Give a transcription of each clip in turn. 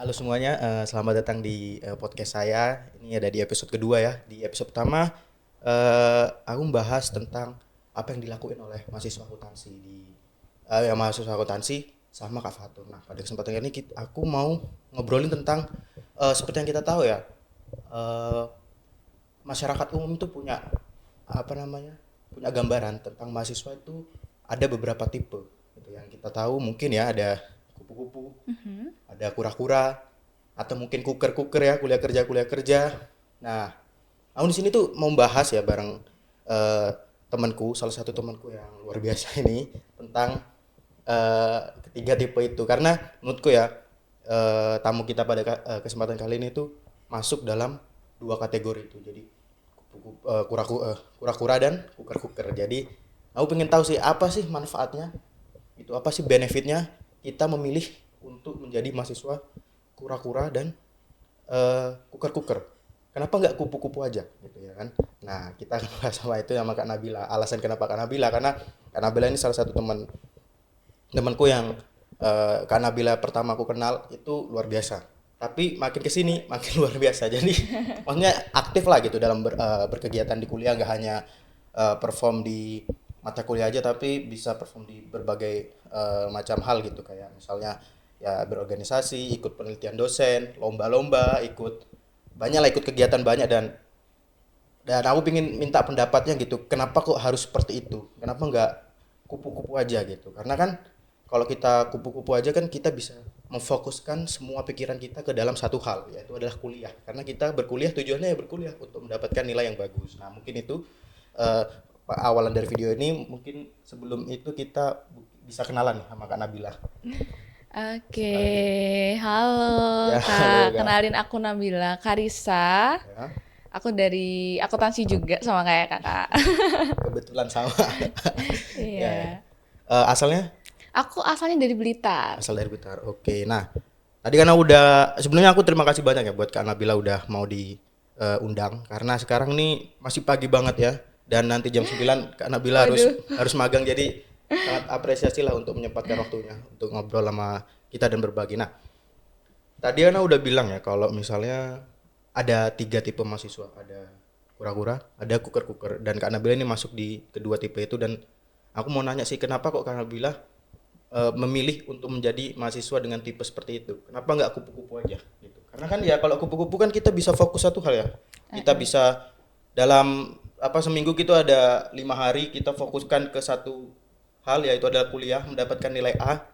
Halo semuanya, selamat datang di podcast saya. Ini ada di episode kedua ya. Di episode pertama, aku membahas tentang apa yang dilakuin oleh mahasiswa akuntansi mahasiswa akuntansi sama Kak Fatur. Nah, pada kesempatan ini aku mau ngobrolin tentang seperti yang kita tahu ya, eh, masyarakat umum tuh punya apa namanya, punya gambaran tentang mahasiswa itu ada beberapa tipe. Gitu. Yang kita tahu mungkin ya ada kupu-kupu, ada kura-kura, atau mungkin kuker-kuker ya, kuliah kerja. Nah, aku di sini tuh mau bahas ya bareng eh, temanku, salah satu temanku yang luar biasa ini tentang ketiga tipe itu. Karena menurutku ya tamu kita pada kesempatan kali ini tuh masuk dalam dua kategori itu. Jadi kura-kura dan kuker-kuker. Jadi aku pengen tahu sih apa sih manfaatnya, itu apa sih benefitnya kita memilih untuk menjadi mahasiswa kura-kura dan kuker-kuker. Kenapa nggak kupu-kupu aja gitu ya kan? Nah, kita akan bahas sama itu sama Kak Nabila. Alasan kenapa Kak Nabila, karena Kak Nabila ini salah satu temanku yang Kak Nabila pertama aku kenal itu luar biasa. Tapi makin kesini makin luar biasa. Jadi maksudnya aktif lah gitu dalam berkegiatan di kuliah, nggak hanya perform di mata kuliah aja, tapi bisa perform di berbagai macam hal gitu, kayak misalnya ya berorganisasi, ikut penelitian dosen, lomba-lomba, ikut kegiatan banyak. Dan aku ingin minta pendapatnya gitu, kenapa kok harus seperti itu, kenapa nggak kupu-kupu aja gitu. Karena kan kalau kita kupu-kupu aja kan kita bisa memfokuskan semua pikiran kita ke dalam satu hal, yaitu adalah kuliah. Karena kita berkuliah tujuannya ya berkuliah untuk mendapatkan nilai yang bagus. Nah, mungkin itu eh, awalan dari video ini. Mungkin sebelum itu kita bisa kenalan nih sama Kak Nabila. Oke, Oke. halo Ya, halo Kak. Kak. Kenalin aku Nabila Karisa. Ya, Aku dari akuntansi juga sama kayak Kakak. kebetulan sama. Ya, ya. Iya. Asalnya Aku asalnya dari Blitar. asal dari Blitar. Oke. Nah, tadi karena udah sebelumnya aku terima kasih banyak ya buat Kak Nabila udah mau diundang, karena sekarang nih masih pagi banget ya, dan nanti jam 9 Kak Nabila harus Waduh. harus magang, jadi sangat apresiasi lah untuk menyempatkan waktunya untuk ngobrol sama kita dan berbagi. Nah, tadi Ana udah bilang ya kalau misalnya ada tiga tipe mahasiswa, ada kura-kura, ada kuker-kuker, dan Kak Nabila ini masuk di kedua tipe itu. Dan aku mau nanya sih, kenapa kok Kak Nabila memilih untuk menjadi mahasiswa dengan tipe seperti itu? Kenapa nggak kupu-kupu aja gitu? Karena kan ya kalau kupu-kupu kan kita bisa fokus satu hal ya. Kita bisa dalam seminggu kita ada 5 hari kita fokuskan ke satu hal, yaitu adalah kuliah, mendapatkan nilai A.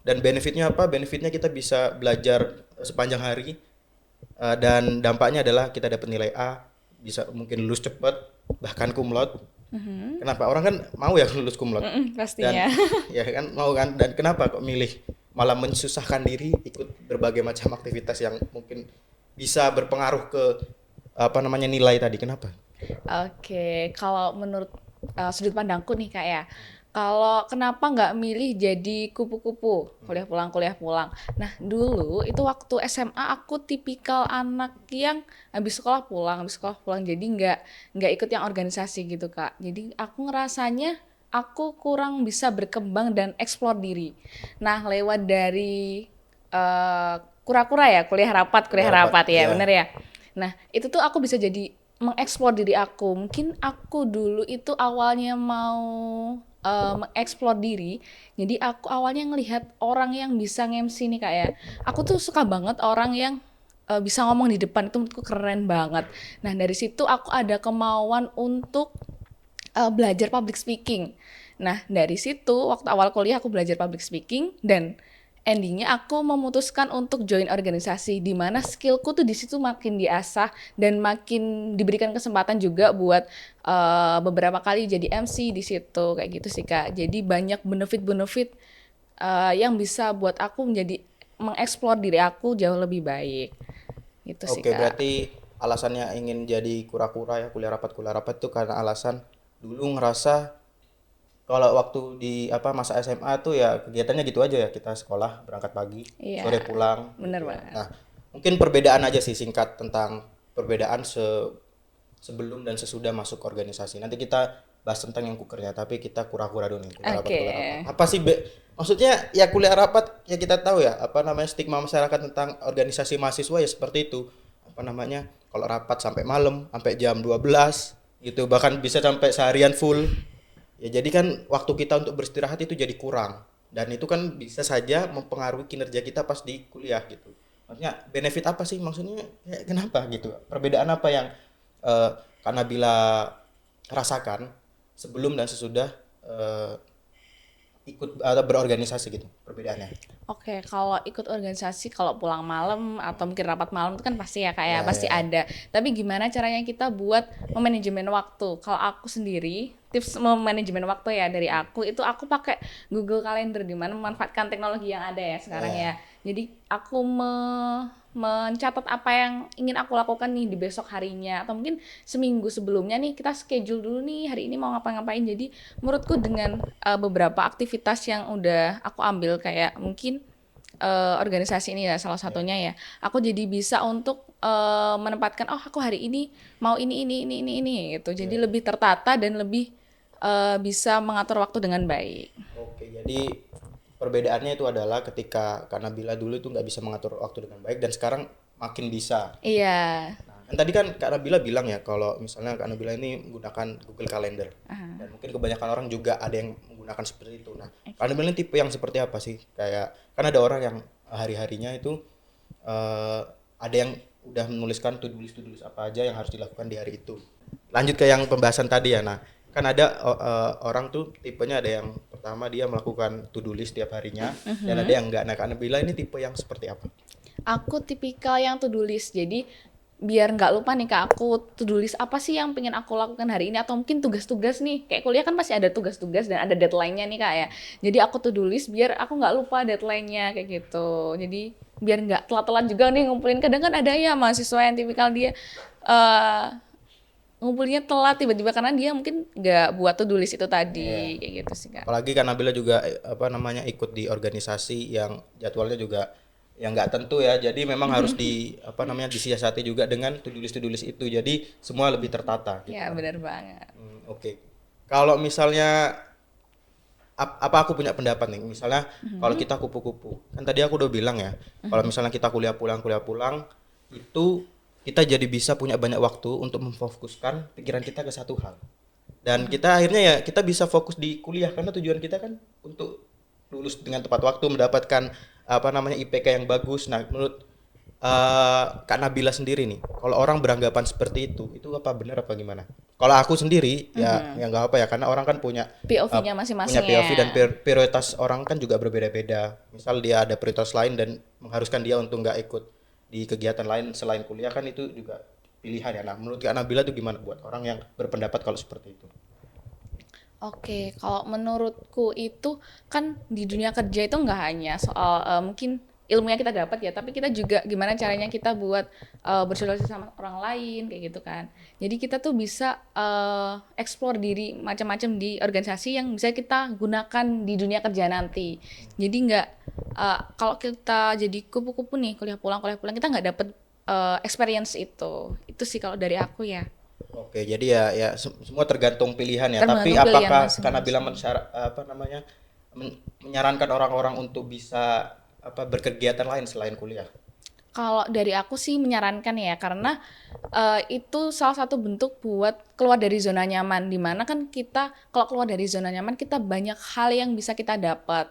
Dan benefitnya apa? Benefitnya kita bisa belajar sepanjang hari, dan dampaknya adalah kita dapat nilai A, bisa mungkin lulus cepat, bahkan cum laude. Kenapa orang kan mau ya lulus cum laude? Dan Pastinya. ya kan mau kan, dan kenapa kok milih malah mensusahkan diri ikut berbagai macam aktivitas yang mungkin bisa berpengaruh ke nilai tadi, kenapa? Oke, kalau menurut sudut pandangku nih Kak ya, kalau kenapa nggak milih jadi kupu-kupu, kuliah pulang. Nah dulu itu waktu SMA aku tipikal anak yang habis sekolah pulang, jadi nggak ikut yang organisasi gitu Kak. Jadi aku ngerasanya aku kurang bisa berkembang dan eksplor diri. Nah lewat dari eh, kura-kura ya, Udah kuliah rapat rapat ya, ya. bener ya. Nah, itu tuh aku bisa jadi mengeksplor diri aku. Mungkin aku dulu itu awalnya mau mengeksplor diri. Jadi aku awalnya ngelihat orang yang bisa nge-MC nih Kak ya. Aku tuh suka banget orang yang bisa ngomong di depan, itu menurutku keren banget. Nah, dari situ aku ada kemauan untuk belajar public speaking. Nah, dari situ waktu awal kuliah aku belajar public speaking dan endingnya aku memutuskan untuk join organisasi di mana skillku tuh di situ makin diasah dan makin diberikan kesempatan juga buat beberapa kali jadi MC di situ kayak gitu sih Kak. Jadi banyak benefit-benefit yang bisa buat aku menjadi mengeksplor diri aku jauh lebih baik. Gitu sih Oke, Kak. berarti alasannya ingin jadi kura-kura ya, kuliah rapat itu karena alasan dulu ngerasa kalau waktu di masa SMA tuh ya kegiatannya gitu aja ya, kita sekolah berangkat pagi, Iya, sore pulang bener gitu ya. banget. Nah, mungkin perbedaan aja sih singkat tentang perbedaan sebelum dan sesudah masuk organisasi. Nanti kita bahas tentang yang kukernya, tapi kita kura-kura dulu nih, kuliah rapat, Oke. kuliah rapat. Apa sih maksudnya ya kuliah rapat ya kita tahu ya apa namanya stigma masyarakat tentang organisasi mahasiswa ya seperti itu. Apa namanya? Kalau rapat sampai malam, sampai jam 12 gitu, bahkan bisa sampai seharian full. Ya jadi kan waktu kita untuk beristirahat itu jadi kurang dan itu kan bisa saja mempengaruhi kinerja kita pas di kuliah gitu. Maksudnya benefit apa sih maksudnya ya, kenapa gitu? Perbedaan apa yang Kak Nabila rasakan sebelum dan sesudah eh, ikut atau berorganisasi gitu perbedaannya? Oke, kalau ikut organisasi, kalau pulang malam atau mungkin rapat malam itu kan pasti ya kayak Ya, pasti ya. ada. Tapi gimana caranya kita buat memanajemen waktu? Kalau aku sendiri, tips memanajemen waktu ya dari aku pakai Google Calendar di mana memanfaatkan teknologi yang ada ya sekarang Ya. ya. Jadi aku mencatat apa yang ingin aku lakukan nih di besok harinya atau mungkin seminggu sebelumnya nih kita schedule dulu nih hari ini mau ngapa-ngapain. Jadi menurutku dengan beberapa aktivitas yang udah aku ambil kayak mungkin organisasi ini ya salah satunya ya. Aku jadi bisa untuk menempatkan oh aku hari ini mau ini gitu. Jadi lebih tertata dan lebih bisa mengatur waktu dengan baik. Oke, jadi perbedaannya itu adalah ketika Kak Nabila dulu itu nggak bisa mengatur waktu dengan baik dan sekarang makin bisa. Iya. Nah, kan tadi kan Kak Nabila bilang ya kalau misalnya Kak Nabila ini menggunakan Google Calendar dan mungkin kebanyakan orang juga ada yang menggunakan seperti itu. Nah, Kak Nabila ini tipe yang seperti apa sih? Kayak kan ada orang yang hari-harinya itu eh, ada yang udah menuliskan to do list apa aja yang harus dilakukan di hari itu. Lanjut ke yang pembahasan tadi ya. Nah, kan ada orang tuh tipenya ada yang pertama dia melakukan to do list tiap harinya dan ada yang enggak. Nah, Kak Nabila ini tipe yang seperti apa? Aku tipikal yang to do list. Jadi biar nggak lupa nih kak aku to do list apa sih yang pengen aku lakukan hari ini atau mungkin tugas-tugas nih kayak kuliah kan pasti ada tugas-tugas dan ada deadline-nya nih kak ya. Jadi aku to do list biar aku nggak lupa deadline-nya kayak gitu. Jadi biar nggak telat-telat juga nih ngumpulin. Kadang kan ada ya mahasiswa yang tipikal dia eh ngumpulinnya telat tiba-tiba karena dia mungkin nggak buat to do list itu tadi kayak gitu sih kak. Apalagi Kak Nabila juga apa namanya ikut di organisasi yang jadwalnya juga yang nggak tentu ya. Jadi memang harus di apa namanya disiasati juga dengan to do list itu. Jadi semua lebih tertata gitu Ya kan. benar banget. Oke. Kalau misalnya apa aku punya pendapat nih. Misalnya kalau kita kupu-kupu. Kan tadi aku udah bilang ya, kalau misalnya kita kuliah pulang itu kita jadi bisa punya banyak waktu untuk memfokuskan pikiran kita ke satu hal. Dan kita akhirnya ya kita bisa fokus di kuliah karena tujuan kita kan untuk lulus dengan tepat waktu mendapatkan apa namanya IPK yang bagus. Nah, menurut Kak Nabila sendiri nih, kalau orang beranggapan seperti itu apa benar apa gimana? Kalau aku sendiri ya nggak apa ya karena orang kan punya POV-nya punya masing-masing POV dan ya. prioritas orang kan juga berbeda-beda. Misal dia ada prioritas lain dan mengharuskan dia untuk nggak ikut di kegiatan lain selain kuliah kan itu juga pilihan ya. Nah, menurut Kak Nabila itu gimana buat orang yang berpendapat kalau seperti itu? Oke, kalau menurutku itu kan di dunia kerja itu nggak hanya soal mungkin ilmu yang kita dapat ya, tapi kita juga gimana caranya kita buat bersosialisasi sama orang lain kayak gitu kan. Jadi kita tuh bisa explore diri macam-macam di organisasi yang bisa kita gunakan di dunia kerja nanti. Jadi nggak kalau kita jadi kupu-kupu nih kuliah pulang kita nggak dapet experience itu. Itu sih kalau dari aku ya. Oke, jadi ya semua tergantung pilihan ya. Tapi Tergantung pilihan apakah karena masing-masing. bilang apa namanya menyarankan orang-orang untuk bisa apa berkegiatan lain selain kuliah? Kalau dari aku sih menyarankan ya karena itu salah satu bentuk buat keluar dari zona nyaman di mana kan kita kalau keluar dari zona nyaman kita banyak hal yang bisa kita dapat.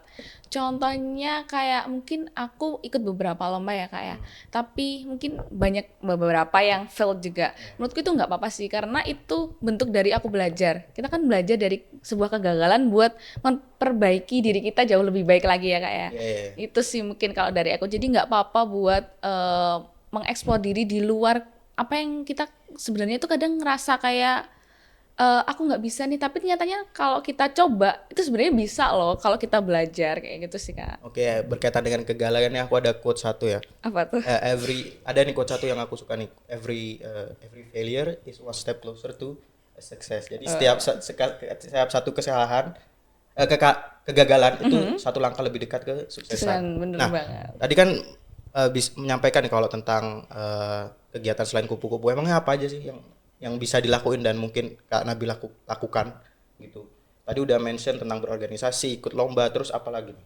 Contohnya kayak mungkin aku ikut beberapa lomba ya kak ya, tapi mungkin banyak beberapa yang failed juga. Menurutku itu nggak apa-apa sih karena itu bentuk dari aku belajar. Kita kan belajar dari sebuah kegagalan buat memperbaiki diri kita jauh lebih baik lagi ya kak ya. Iya. Itu sih mungkin kalau dari aku. Jadi nggak apa-apa buat mengeksplor diri di luar apa yang kita sebenarnya itu kadang ngerasa kayak aku nggak bisa nih, tapi nyatanya kalau kita coba itu sebenarnya bisa loh kalau kita belajar kayak gitu sih kak. Oke, berkaitan dengan kegagalan ini aku ada quote satu ya. Apa tuh? Ada nih quote satu yang aku suka nih. Every failure is one step closer to a success. Jadi setiap satu kesalahan kegagalan itu satu langkah lebih dekat ke suksesan. Bener Nah, banget. tadi kan menyampaikan nih kalau tentang kegiatan selain kupu-kupu emangnya apa aja sih yang bisa dilakuin dan mungkin Kak Nabil lakukan gitu. Tadi udah mention tentang berorganisasi, ikut lomba, terus apa lagi?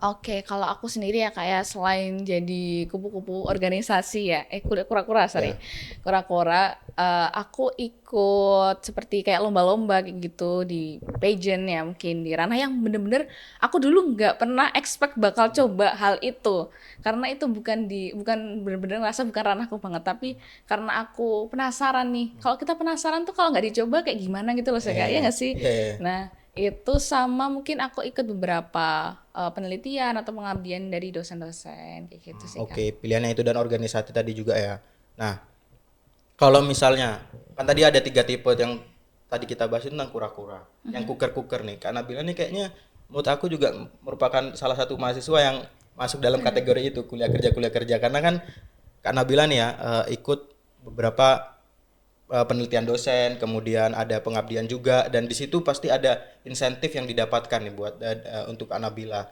Oke, kalau aku sendiri ya kayak selain jadi kupu-kupu organisasi ya, kura-kura sorry, Ya. kura-kura, aku ikut seperti kayak lomba-lomba kayak gitu di pageant ya mungkin di ranah yang bener-bener aku dulu nggak pernah expect bakal coba hal itu, karena itu bukan bener-bener ngerasa bukan ranahku banget, tapi karena aku penasaran nih, kalau kita penasaran tuh kalau nggak dicoba kayak gimana gitu loh, kayak ya Eh, nggak sih? iya. Nah, itu sama mungkin aku ikut beberapa penelitian atau pengabdian dari dosen-dosen kayak gitu sih Kak. Oke, pilihannya itu dan organisasi tadi juga ya. Nah, kalau misalnya kan tadi ada 3 tipe yang tadi kita bahas itu tentang kura-kura, yang kuker-kuker nih. Karena bilang nih kayaknya menurut aku juga merupakan salah satu mahasiswa yang masuk dalam kategori itu kuliah kerja karena kan Kak Nabila nih ya ikut beberapa penelitian dosen, kemudian ada pengabdian juga dan di situ pasti ada insentif yang didapatkan nih buat untuk Kak Nabila.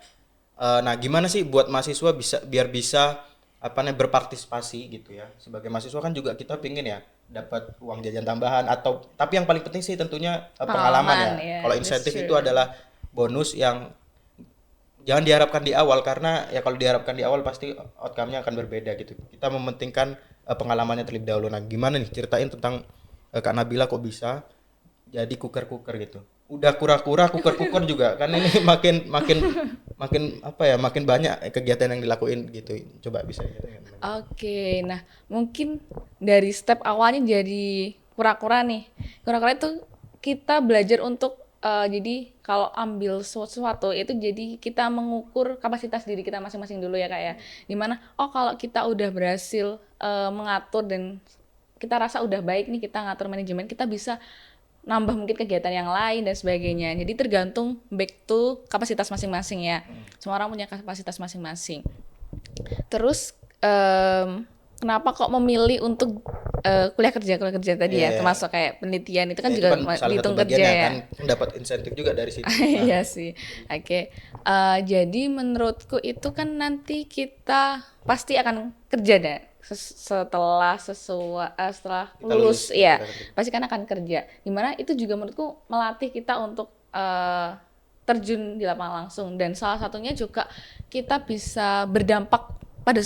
Nah, gimana sih buat mahasiswa biar bisa apa namanya berpartisipasi gitu ya. Sebagai mahasiswa kan juga kita pingin ya dapat uang jajan tambahan atau tapi yang paling penting sih tentunya pengalaman Pengalaman ya. ya, Kalau that's insentif itu true. adalah bonus yang jangan diharapkan di awal karena ya kalau diharapkan di awal pasti outcome-nya akan berbeda gitu. Kita mementingkan pengalamannya terlebih dahulu. Nah, gimana nih ceritain tentang Kak Nabila kok bisa jadi kuker-kuker gitu. Udah kura-kura, kuker-kuker juga kan ini makin makin makin apa ya, makin banyak kegiatan yang dilakuin gitu. Coba bisa ceritain. Oke, nah mungkin dari step awalnya jadi kura-kura nih. Kura-kura itu kita belajar untuk jadi kalau ambil sesuatu itu jadi kita mengukur kapasitas diri kita masing-masing dulu ya Kak ya. Dimana oh kalau kita udah berhasil mengatur dan kita rasa udah baik nih kita ngatur manajemen, kita bisa nambah mungkin kegiatan yang lain dan sebagainya. Jadi tergantung back to kapasitas masing-masing ya. Semua orang punya kapasitas masing-masing. Terus kenapa kok memilih untuk kuliah kerja tadi Iya, ya, ya. termasuk kayak penelitian itu Ya kan itu juga kan salah satu dihitung kerja bagiannya ya. kan dapat insentif juga dari situ. Nah, Iya sih. Oke. Jadi menurutku itu kan nanti kita pasti akan kerja deh setelah kita lulus lulus ya ya kita kerja. pasti kan akan kerja. Dimana itu juga menurutku melatih kita untuk terjun di lapangan langsung dan salah satunya juga kita bisa berdampak pada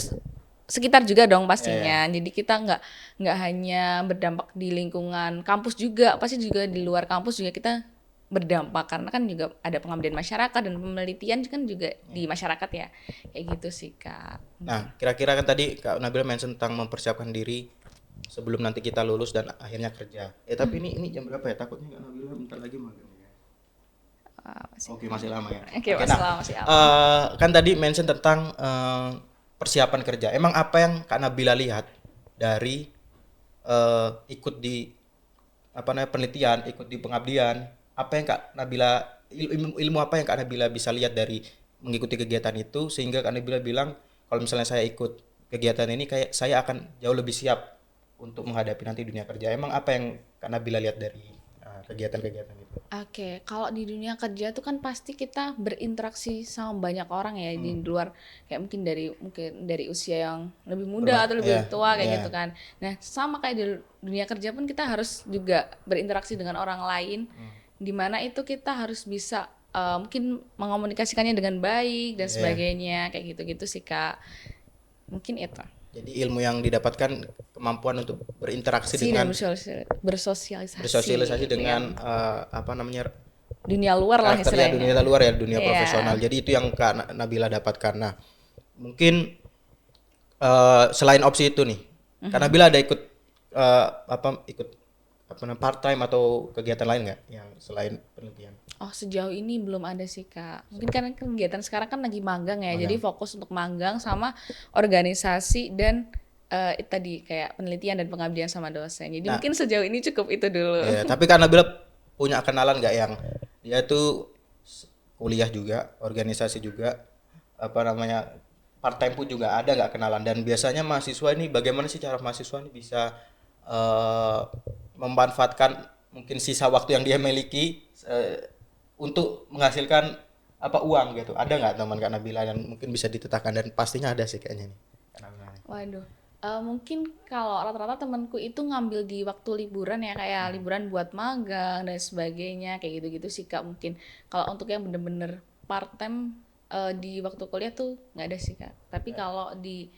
sekitar juga dong Ya, ya. pastinya. Jadi kita nggak hanya berdampak di lingkungan kampus juga, pasti juga di luar kampus juga kita berdampak karena kan juga ada pengabdian masyarakat dan penelitian kan juga di masyarakat ya. Kayak gitu sih, Kak. Nah, kira-kira kan tadi Kak Nabila mention tentang mempersiapkan diri sebelum nanti kita lulus dan akhirnya kerja. Tapi ini jam berapa ya? Takutnya Kak Nabila bentar lagi magang ya. Masih. Oke, masih lama ya. Oke, Oke, masih nah, lama, masih awal. kan tadi mention tentang persiapan kerja. Emang apa yang Kak Nabila lihat dari ikut di apa namanya penelitian, ikut di pengabdian? Apa yang Kak Nabila ilmu apa yang Kak Nabila bisa lihat dari mengikuti kegiatan itu sehingga Kak Nabila bilang kalau misalnya saya ikut kegiatan ini kayak saya akan jauh lebih siap untuk menghadapi nanti dunia kerja. Emang apa yang Kak Nabila lihat dari kegiatan-kegiatan itu? Oke, kalau di dunia kerja tuh kan pasti kita berinteraksi sama banyak orang ya di luar kayak mungkin dari usia yang lebih muda atau Ya, lebih tua kayak ya. gitu kan. Nah, sama kayak di dunia kerja pun kita harus juga berinteraksi dengan orang lain di mana itu kita harus bisa mungkin mengomunikasikannya dengan baik dan Ya. sebagainya kayak gitu-gitu sih Kak. Mungkin itu. Jadi ilmu yang didapatkan kemampuan untuk berinteraksi Dan dengan bersosialisasi bersosialisasi dengan apa namanya dunia luar lah karakter ya istilahnya. dunia luar ya dunia profesional. Iya. Jadi itu yang Kak Nabila dapatkan. Nah, mungkin selain opsi itu nih, Kak Nabila ada ikut ikut apa namanya part time atau kegiatan lain nggak yang selain penelitian? Oh, sejauh ini belum ada sih, Kak. Mungkin karena kegiatan sekarang kan lagi magang ya. Jadi Magang. fokus untuk magang sama organisasi dan itu tadi kayak penelitian dan pengabdian sama dosen. Jadi Nah, mungkin sejauh ini cukup itu dulu. ya, tapi Kak Nabila punya kenalan nggak yang dia tuh kuliah juga, organisasi juga, apa namanya part time pun juga ada nggak kenalan dan biasanya mahasiswa ini bagaimana sih cara mahasiswa ini bisa eh, memanfaatkan mungkin sisa waktu yang dia miliki untuk menghasilkan apa uang gitu ada nggak teman Kak Nabila yang mungkin bisa ditetapkan dan pastinya ada sih kayaknya nih Kak Nabila. Waduh. Mungkin kalau rata-rata temenku itu ngambil di waktu liburan ya, kayak liburan buat magang dan sebagainya, kayak gitu-gitu sih Kak mungkin. Kalau untuk yang bener-bener part time di waktu kuliah tuh nggak ada sih Kak. Tapi kalau di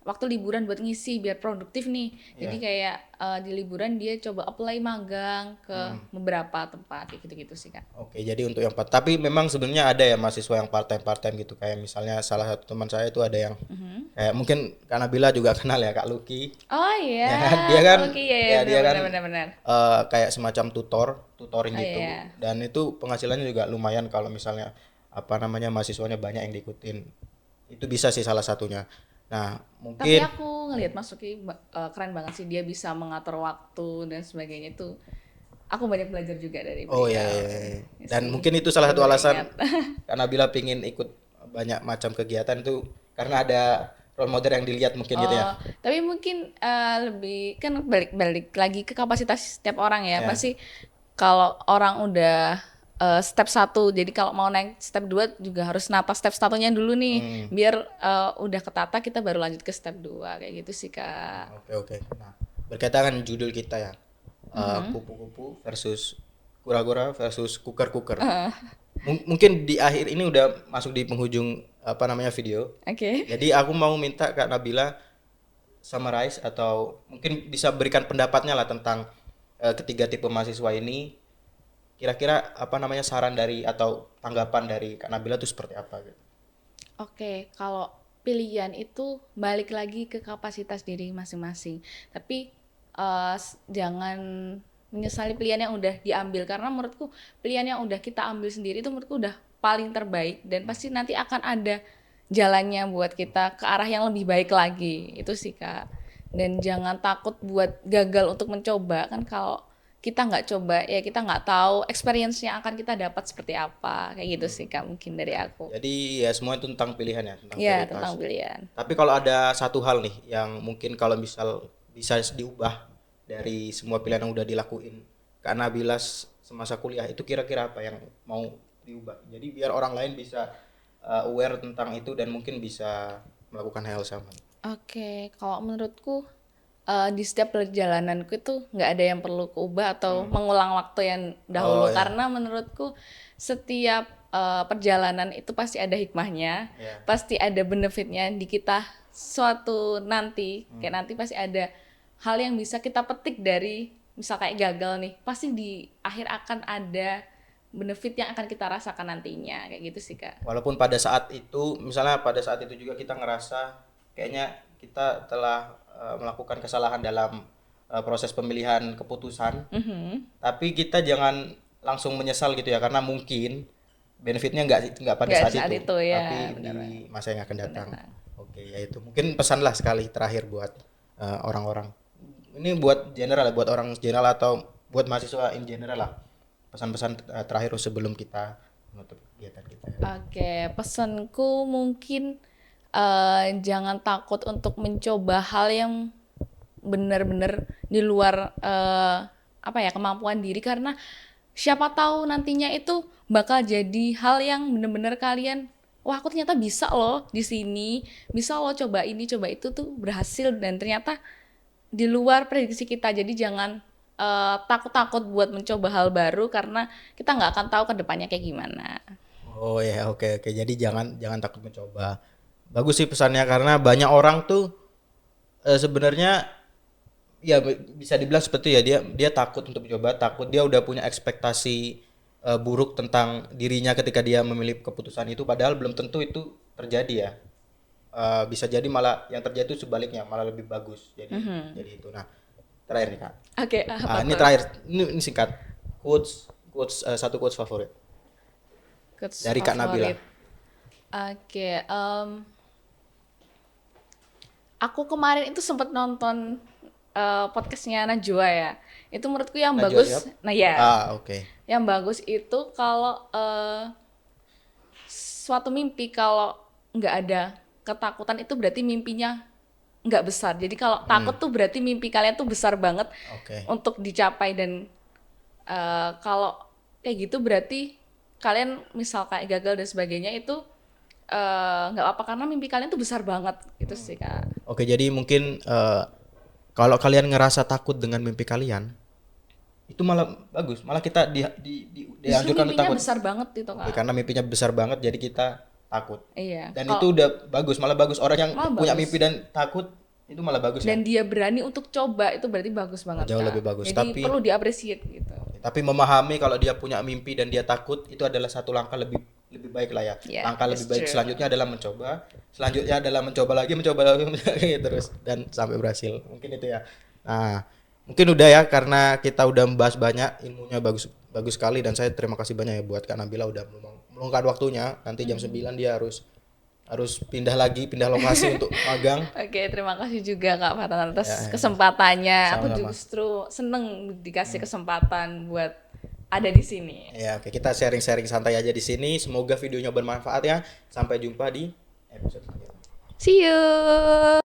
waktu liburan buat ngisi biar produktif nih, jadi Iya. kayak di liburan dia coba apply magang ke Hmm. beberapa tempat, kayak gitu-gitu sih Kak. Oke, jadi untuk yang part, tapi memang sebenarnya ada ya mahasiswa yang part time gitu, kayak misalnya salah satu teman saya itu ada yang Mhm. kayak mungkin Kak Nabila juga kenal ya Kak Lucky, Oh iya, ya kan? Dia kan kalau Lucky ya, ya ya dia kan benar-benar benar-benar. kayak semacam tutoring Oh gitu, iya. dan itu penghasilannya juga lumayan kalau misalnya apa namanya mahasiswanya banyak yang diikutin. Itu bisa sih salah satunya. Nah, Tapi mungkin aku ngelihat Mas Uki keren banget sih, dia bisa mengatur waktu dan sebagainya itu. Aku banyak belajar juga dari oh ya, beliau. ya, ya, ya. Ya Dan sih, mungkin itu salah jadi satu alasan beringat. Kak Nabila pingin ikut banyak macam kegiatan itu karena ada role model yang dilihat mungkin gitu ya. Oh, tapi mungkin lebih kan balik-balik lagi ke kapasitas setiap orang ya. Ya. Pasti kalau orang udah step satu, jadi kalau mau naik step 2 juga harus nata step satunya dulu nih, Hmm. biar udah ketata kita baru lanjut ke step 2 kayak gitu sih Kak. Oke, oke. Nah, berkaitan dengan judul kita ya, Mhm. kupu-kupu versus kura-kura versus kuker-kuker. Mungkin di akhir ini udah masuk di penghujung apa namanya video. Oke. Jadi aku mau minta Kak Nabila summarize atau mungkin bisa berikan pendapatnya lah tentang ketiga tipe mahasiswa ini. Kira-kira apa namanya saran dari atau tanggapan dari Kak Nabila itu seperti apa gitu. Oke, kalau pilihan itu balik lagi ke kapasitas diri masing-masing. Tapi jangan menyesali pilihan yang udah diambil karena menurutku pilihan yang udah kita ambil sendiri itu menurutku udah paling terbaik dan pasti nanti akan ada jalannya buat kita ke arah yang lebih baik lagi. Itu sih, Kak. Dan jangan takut buat gagal untuk mencoba kan kalau kita nggak coba ya kita nggak tahu experience yang akan kita dapat seperti apa kayak gitu sih Kak mungkin dari aku. Jadi ya semua itu tentang pilihan ya, tentang Ya, tentang prioritas. pilihan. Tapi kalau ada satu hal nih yang mungkin kalau misal bisa diubah dari semua pilihan yang udah dilakuin Kak Nabila semasa kuliah itu kira-kira apa yang mau diubah? Jadi biar orang lain bisa aware tentang itu dan mungkin bisa melakukan hal sama. Oke, kalau menurutku di setiap perjalananku itu nggak ada yang perlu keubah atau mengulang waktu yang Oh dahulu ya, karena menurutku setiap perjalanan itu pasti ada hikmahnya, ya. pasti ada benefitnya di kita suatu nanti, kayak nanti pasti ada hal yang bisa kita petik dari misal kayak gagal nih, pasti di akhir akan ada benefit yang akan kita rasakan nantinya, kayak gitu sih Kak. Walaupun pada saat itu, misalnya pada saat itu juga kita ngerasa kayaknya kita telah melakukan kesalahan dalam proses pemilihan keputusan, tapi kita jangan langsung menyesal gitu ya, karena mungkin benefitnya nggak pada Nggak saat saat itu, itu ya, tapi benar di banget. masa yang akan datang. Benar. Oke, ya itu mungkin pesanlah sekali terakhir buat orang-orang. Ini buat general, buat orang general atau buat mahasiswa in general lah. Pesan-pesan terakhir sebelum kita menutup kegiatan kita. Oke, pesanku mungkin jangan takut untuk mencoba hal yang benar-benar di luar apa ya kemampuan diri karena siapa tahu nantinya itu bakal jadi hal yang benar-benar kalian wah aku ternyata bisa loh di sini, bisa loh coba ini coba itu tuh berhasil dan ternyata di luar prediksi kita. Jadi jangan takut-takut buat mencoba hal baru karena kita nggak akan tahu ke depannya kayak gimana. Oh ya, oke, oke. Jadi jangan jangan takut mencoba. Bagus sih pesannya karena banyak orang tuh sebenarnya ya bisa dibilang seperti ya dia dia takut untuk mencoba, takut dia udah punya ekspektasi buruk tentang dirinya ketika dia memilih keputusan itu padahal belum tentu itu terjadi ya. Bisa jadi malah yang terjadi itu sebaliknya, malah lebih bagus. Jadi itu. Nah, terakhir nih Kak. Oke, apa Ini tuh? terakhir. Ini singkat. Quotes quotes satu quotes favorit Coach dari Kak Nabila. favorit. Oke, aku kemarin itu sempat nonton podcastnya Najwa ya. Itu menurutku yang Najwa bagus. Shihab. Nah ya, Oke. yang bagus itu kalau suatu mimpi kalau nggak ada ketakutan itu berarti mimpinya nggak besar. Jadi kalau takut tuh berarti mimpi kalian tuh besar banget Oke. untuk dicapai dan kalau kayak gitu berarti kalian misal kayak gagal dan sebagainya itu nggak apa karena mimpi kalian tuh besar banget gitu sih Kak. Oke, jadi mungkin kalau kalian ngerasa takut dengan mimpi kalian, itu malah bagus. Malah kita Justru dianjurkan untuk mimpinya takut. besar banget gitu Oke, Kak. karena mimpinya besar banget jadi kita takut. Iya. Dan itu udah bagus, malah bagus. Orang yang Malah punya bagus. mimpi dan takut itu malah bagus ya. Dan dia berani untuk coba itu berarti bagus banget Jauh Kak. lebih bagus. Jadi Tapi perlu diapresiasi gitu. tapi memahami kalau dia punya mimpi dan dia takut itu adalah satu langkah lebih lebih baik lah ya. Yeah, Langkah lebih it's baik true. selanjutnya adalah mencoba. Selanjutnya adalah mencoba lagi terus dan sampai berhasil. Mungkin itu ya. Nah, mungkin udah ya karena kita udah membahas banyak, ilmunya bagus bagus sekali dan saya terima kasih banyak ya buat Kak Nabila udah meluangkan waktunya. Nanti jam 9 dia harus pindah lokasi untuk magang. Oke, terima kasih juga Kak Fatan atas Ya, kesempatannya. Aku sama-sama. justru seneng dikasih kesempatan buat ada di sini. Ya, oke, kita sharing-sharing santai aja di sini. Semoga videonya bermanfaat ya. Sampai jumpa di episode selanjutnya. See you.